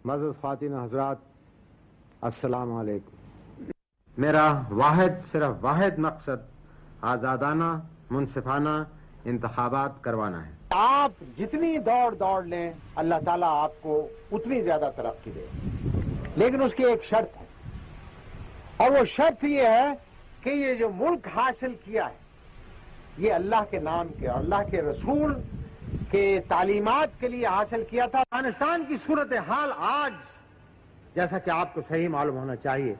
معزز خواتین و حضرات، السلام علیکم۔ میرا صرف واحد مقصد آزادانہ منصفانہ انتخابات کروانا ہے۔ آپ جتنی دوڑ لیں اللہ تعالیٰ آپ کو اتنی زیادہ ترقی دے، لیکن اس کی ایک شرط ہے، اور وہ شرط یہ ہے کہ یہ جو ملک حاصل کیا ہے یہ اللہ کے نام کے اور اللہ کے رسول کے تعلیمات کے لیے حاصل کیا تھا۔ افغانستان کی صورتحال آج جیسا کہ آپ کو صحیح معلوم ہونا چاہیے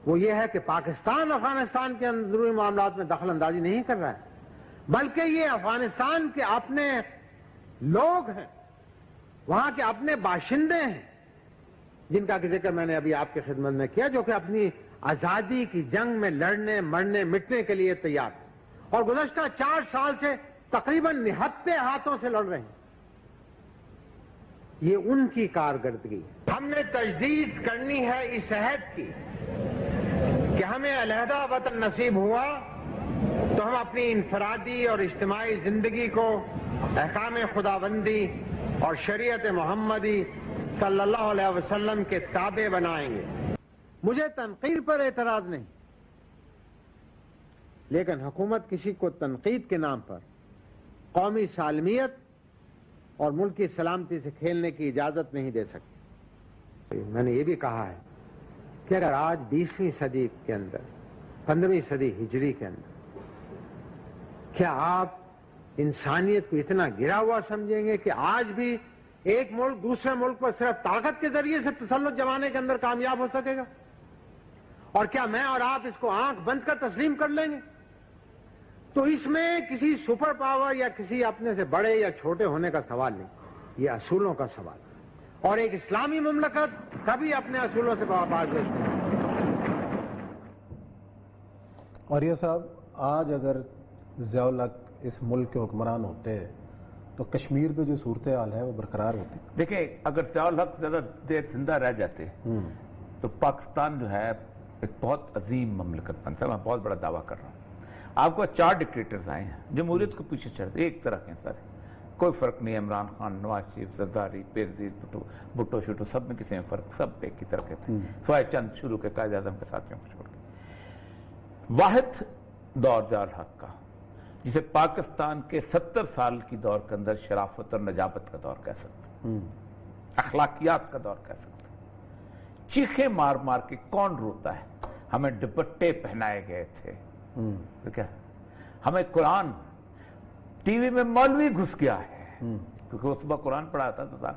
وہ یہ ہے کہ پاکستان افغانستان کے اندرونی معاملات میں دخل اندازی نہیں کر رہا ہے، بلکہ یہ افغانستان کے اپنے لوگ ہیں، وہاں کے اپنے باشندے ہیں، جن کا ذکر میں نے ابھی آپ کی خدمت میں کیا، جو کہ اپنی آزادی کی جنگ میں لڑنے مرنے مٹنے کے لیے تیار ہیں اور گزشتہ 4 سال سے تقریباً نہتے ہاتھوں سے لڑ رہے ہیں۔ یہ ان کی کارکردگی ہے۔ ہم نے تجدید کرنی ہے اس عہد کی کہ ہمیں علیحدہ وطن نصیب ہوا تو ہم اپنی انفرادی اور اجتماعی زندگی کو احکام خداوندی اور شریعت محمدی صلی اللہ علیہ وسلم کے تابع بنائیں گے۔ مجھے تنقید پر اعتراض نہیں، لیکن حکومت کسی کو تنقید کے نام پر قومی سالمیت اور ملک کی سلامتی سے کھیلنے کی اجازت نہیں دے سکتی۔ میں نے یہ بھی کہا ہے کہ اگر آج 20ویں صدی کے اندر 15ویں صدی ہجری کے اندر کیا آپ انسانیت کو اتنا گرا ہوا سمجھیں گے کہ آج بھی ایک ملک دوسرے ملک پر صرف طاقت کے ذریعے سے تسلط جمانے کے اندر کامیاب ہو سکے گا؟ اور کیا میں اور آپ اس کو آنکھ بند کر تسلیم کر لیں گے؟ تو اس میں کسی سپر پاور یا کسی اپنے سے بڑے یا چھوٹے ہونے کا سوال نہیں، یہ اصولوں کا سوال ہے، اور ایک اسلامی مملکت کبھی اپنے اصولوں سے باز نہیں۔ عاریہ صاحب، آج اگر ضیاء الحق اس ملک کے حکمران ہوتے تو کشمیر پہ جو صورتحال ہے وہ برقرار ہوتی؟ دیکھیں، اگر ضیاء الحق زیادہ دیر زندہ رہ جاتے تو پاکستان جو ہے ایک بہت عظیم مملکت بنتا ہے۔ میں بہت بڑا دعویٰ کر رہا ہوں۔ آپ کو 4 ڈکٹیٹرز آئے ہیں جمہوریت کو پیچھے چڑھ دے، ایک طرح کے سارے، کوئی فرق نہیں۔ عمران خان، نواز شریف، زرداری، بینظیر بھٹو شٹو، سب میں کسی میں فرق، سب ایک کی طرح کے تھے، سوائے چند شروع کے قائد اعظم کے ساتھیوں کو چھوڑ کے۔ واحد دور ضیاء الحق کا جسے پاکستان کے 70 سال کی دور کے اندر شرافت اور نجابت کا دور کہہ سکتے، اخلاقیات کا دور کہہ سکتے۔ چیخیں مار مار کے کون روتا ہے؟ ہمیں دوپٹے پہنائے گئے تھے، تو کیا ہمیں قرآن ٹی وی میں مولوی گھس گیا ہے، کیونکہ وہ صبح قرآن پڑھاتا تھا،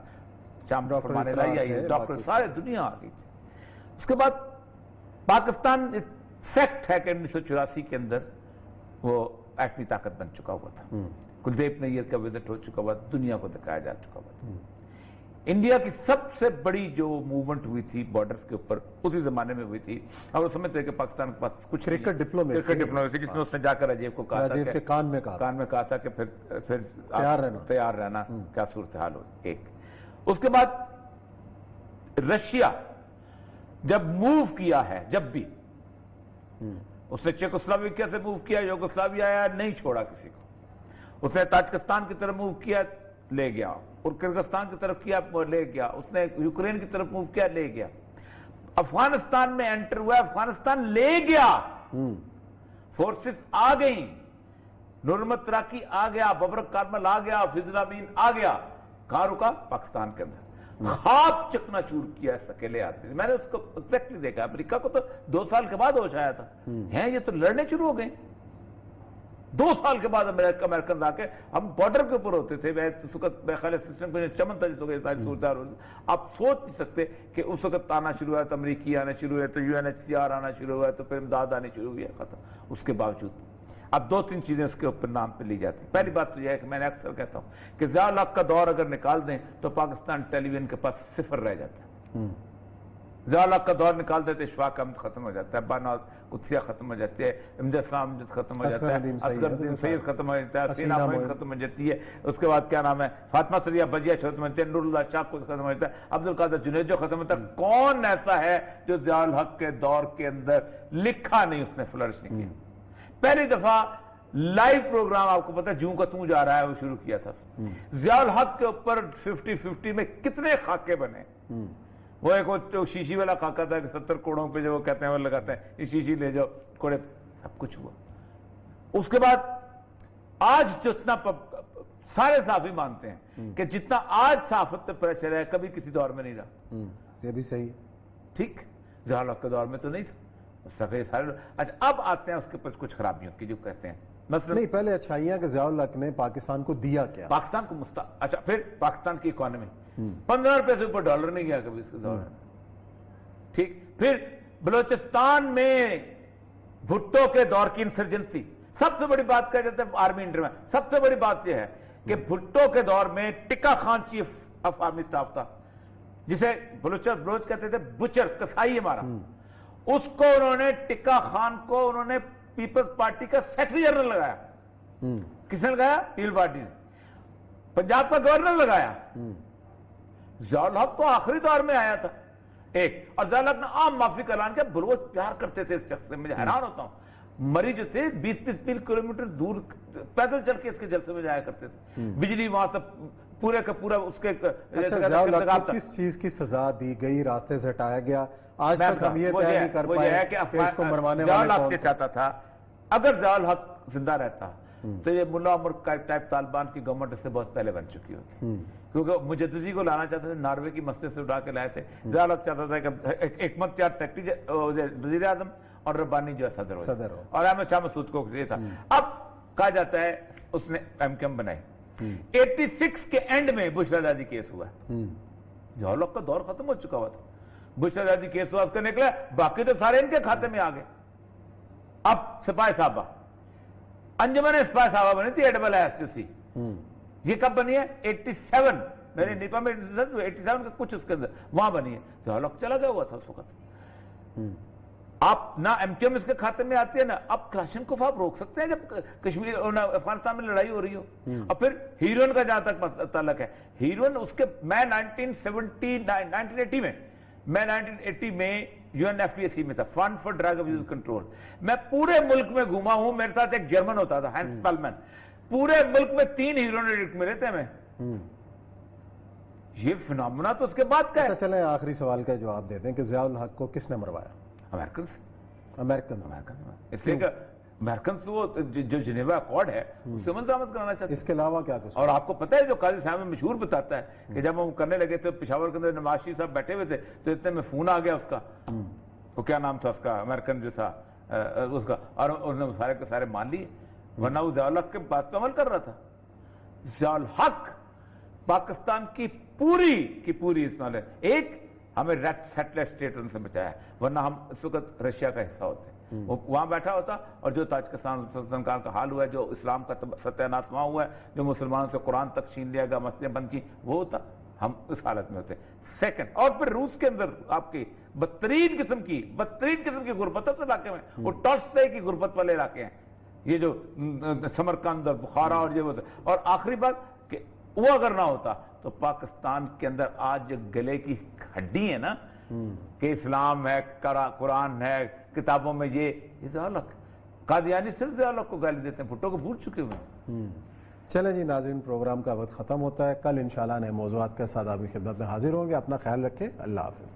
شام فرمانے لائی آئی، ڈاکٹر سارے دنیا آ گئی تھی۔ اس کے بعد پاکستان فیکٹ ہے کہ 1984 کے اندر وہ ایٹمی طاقت بن چکا ہوا تھا، کلدیپ نیر کا وزٹ ہو چکا ہوا، دنیا کو دکھایا جا چکا ہوا تھا۔ انڈیا کی سب سے بڑی جو موومنٹ ہوئی تھی بارڈرز کے اوپر اسی زمانے میں ہوئی تھی، اور وہ سمجھتے ہیں کہ پاکستان کے پاس کچھ کرکٹ ڈپلومیسی، جس میں اس نے جا کر عجیب کو کہا تھا کہ کان میں کہا تھا کہ پھر تیار رہنا، کیا صورتحال ہو۔ ایک اس کے بعد رشیا جب موو کیا ہے، جب بھی اس نے چیکوسلاویکیا سے موو کیا، یوگوسلاویا آیا، نہیں چھوڑا کسی کو۔ اس نے تاجکستان کی طرف موو کیا، لے گیا، اور کرغزستان کی طرف کیا، لے گیا۔ اس نے یوکرین کی طرف موو کیا، لے گیا۔ افغانستان میں انٹر ہوا، افغانستان لے گیا، فورسز آ گئیں، نورمت تراکی آ گیا، ببرک کارمل آ گیا، فضل الامین آ گیا۔ کہاں رکا؟ پاکستان کے اندر۔ خواب چکنا چور کیا ہے اکیلے آدمی۔ میں نے اس کو ایگزیکٹلی دیکھا، امریکہ کو تو 2 سال کے بعد ہوش آیا تھا، ہیں یہ تو لڑنے شروع ہو گئے۔ 2 سال کے بعد امریکن آ کے، ہم بارڈر کے اوپر ہوتے تھے، میں خیال سسٹم کو چمن تھا، جس وقت ساری صورتحال ہوتی تھی۔ آپ سوچ نہیں سکتے کہ اس وقت آنا شروع ہوا تو امریکی آنا شروع ہوا تو UNHCR آنا شروع ہوا تو پھر امداد آنی شروع ہوئی ہے، ختم۔ اس کے باوجود اب 2-3 چیزیں اس کے اوپر نام پہ لی جاتی ہیں۔ پہلی بات تو یہ ہے کہ میں نے اکثر کہتا ہوں کہ ضیاء الحق کا دور اگر نکال دیں تو پاکستان ٹیلی ویژن کے پاس 0 رہ جاتا ہے۔ ضیاء الحق کا دور نکال دیتے، اشفاق احمد ختم ہو جاتا ہے، باناز قدسیہ ختم ہو جاتی ہے، امجد اسلام امجد ختم ہو جاتا ہے، اصغر الدین سید ختم ہو جاتا ہے، حسینہ معین ختم ہو جاتی ہے، اس کے بعد کیا نام ہے، فاطمہ سریہ بجیہ ختم ہو جاتی ہے، نور اللہ شاہ کو ختم ہو جاتا ہے، عبدالقادر جنیجو ختم ہوتا ہے۔ کون ایسا ہے جو ضیاء الحق کے دور کے اندر لکھا نہیں اس نے فلرش نہیں کیا؟ پہلی دفعہ لائیو پروگرام آپ کو پتا ہے جوں کا توں جا رہا ہے وہ شروع کیا تھا۔ ضیاء الحق کے اوپر 50-50 میں کتنے خاکے بنے، وہ ایک وہ شیشی والا خاکہ تھا کہ 70 کروڑوں پہ جو وہ کہتے ہیں وہ لگاتے ہیں یہ شیشی لے جاؤ کوڑے، سب کچھ ہوا۔ اس کے بعد آج جتنا سارے صحافی مانتے ہیں کہ جتنا آج صحافت پہ پریشر ہے کبھی کسی دور میں نہیں رہا۔ یہ بھی صحیح ہے، ٹھیک، ضیاء الحق کے دور میں تو نہیں تھا سارے۔ اچھا اب آتے ہیں اس کے پاس کچھ خرابیوں کی جو کہتے ہیں مثلا نہیں پہلے اچھائیاں کہ ضیاء الحق نے پاکستان کو دیا کیا؟ پاکستان کو اچھا پھر پاکستان کی اکانومی 15 روپے سے اوپر ڈالر نہیں گیا کبھی اس کے دور میں، ٹھیک۔ پھر بلوچستان میں بھٹو کے دور کی انسرجنسی، سب سے بڑی بات کہا جاتا ہے آرمی انٹر میں، سب سے بڑی بات یہ ہے کہ بھٹو کے دور میں tikka Khan chief of army staff تھا، جسے بلوچ کہتے تھے، بچر کسائی ہمارا، اس کو انہوں نے ٹکا خان کو انہوں نے پیپلز پارٹی کا سیکرٹری جنرل لگایا۔ کس نے لگایا؟ پیپلز پارٹی نے۔ پنجاب کا گورنر لگایا۔ ضیاء الحق تو آخری دور میں آیا تھا ایک، اور ضیاء الحق نے عام معافی کا اعلان کیا۔ بلوچ پیار کرتے تھے اس شخص سے، مجھے حیران ہوتا ہوں، مری جو تھے 20-20 کلومیٹر دور پیدل چل کے اس کے جلسے میں جایا کرتے تھے، بجلی وہاں سے پورے کا پورا اس کے ضیاء الحق کو کس چیز کی سزا دی گئی، راستے سے ہٹایا گیا؟ آج تک ہم یہ طے نہیں کر پائے کہ اس کو مروانے ضیاء والے الحق کون یہ چاہتا تھا اگر ضیاء الحق زندہ رہتا تو یہ ملا عمر ٹائپ طالبان کی گورنمنٹ اس سے بہت پہلے بن چکی ہوتی، کیونکہ مجددی کو لانا چاہتے تھے، ناروے کی مسجد سے اٹھا کے لائے تھے۔ ضیاء الحق چاہتا تھا کہ حکمت یار سیکرٹری وزیر اعظم اور ربانی جو ہے صدر ہو، اور احمد شاہ مسعود کو یہ تھا۔ اب کہا جاتا ہے اس نے ایم کیو ایم بنائی۔ 86 کے اینڈ میں بش آزادی کیس ہوا ہے، ضیاء الحق کا دور ختم ہو چکا ہوا تھا، بش آزادی کیس ہوا، اس کا نکلا، باقی تو سارے ان کے کھاتے میں آ گئے۔ اب سپاہی صاحبہ، انجمن سپاہی صاحبہ بنی تھی AISUC، یہ کب بنی ہے؟ 87 میرے نیپا میں 87 کا کچھ اس کے اندر وہاں بنی ہے۔ ضیاء الحق چلا گیا ہوا تھا اس وقت۔ آپ نہ ایم کیو ایم اس کے کھاتے میں آتی ہے نا، اب کلاشن کو آپ روک سکتے ہیں جب کشمیر اور افغانستان میں لڑائی ہو رہی ہو۔ اور پھر ہیروئن کا جہاں تک تعلق ہے، ہیروئن اس کے میں 1980 میں UNFPA میں تھا، fund for drug abuse control. میں پورے ملک میں گھوما ہوں، میرے ساتھ ایک جرمن ہوتا تھا ہینس پالمن، پورے ملک میں 3 ہیروئن ایڈکٹ ملے تھے میں۔ یہ فنامنا تو اس کے بعد کا ہے۔ چلیں آخری سوال کا جواب دیتے ہیں کہ ضیاء الحق کو کس نے مروایا؟ امریکن، اس لیے کہ امریکن وہ جو جنیوا اکارڈ ہے اس سے منظامت کرانا چاہتے ہیں۔ اس کے علاوہ کیا کچھ؟ اور آپ کو پتہ ہے جو قاضی صاحب میں مشہور بتاتا ہے کہ جب ہم کرنے لگے تھے پشاور کے اندر، نواز شریف صاحب بیٹھے ہوئے تھے تو اتنے میں فون آ گیا اس کا، وہ کیا نام تھا اس کا، امریکن جو تھا اس کا، اور انہوں نے سارے کے سارے مان لیے، ورنہ وہ ضیاء الحق کے بات پہ عمل کر رہا تھا۔ ضیاء الحق پاکستان کی پوری اس میں ایک ہمیں سیٹلائٹ اسٹیٹ ان سے بچایا ہے، ورنہ ہم اس وقت رشیا کا حصہ ہوتے ہیں۔ وہ وہاں بیٹھا ہوتا، اور جو تاجکستان کا حال ہوا ہے، جو اسلام کا ستیہ ناش وہاں ہوا ہے، جو مسلمانوں سے قرآن تک چھین لیا گیا، مسجدیں بند کی، وہ ہوتا، ہم اس حالت میں ہوتے۔ سیکنڈ، اور پھر روس کے اندر آپ کی بدترین قسم کی غربت اس علاقے میں، وہ ٹالسٹائی کی غربت والے علاقے ہیں، یہ جو سمرقند اور بخارا اور یہ، اور آخری بات کہ وہ اگر نہ ہوتا تو پاکستان کے اندر آج جو گلے کی ہڈی ہے نا کہ اسلام ہے، قرآن ہے، کتابوں میں یہ ضیاء الحق، قادیانی صرف ضیاء الحق کو گالی دیتے ہیں، بھٹو کو بھول چکے ہوئے ہیں۔ چلیں جی ناظرین، پروگرام کا وقت ختم ہوتا ہے، کل انشاءاللہ نئے موضوعات کے ساتھ آپ کی خدمت میں حاضر ہوں گے، اپنا خیال رکھیں، اللہ حافظ۔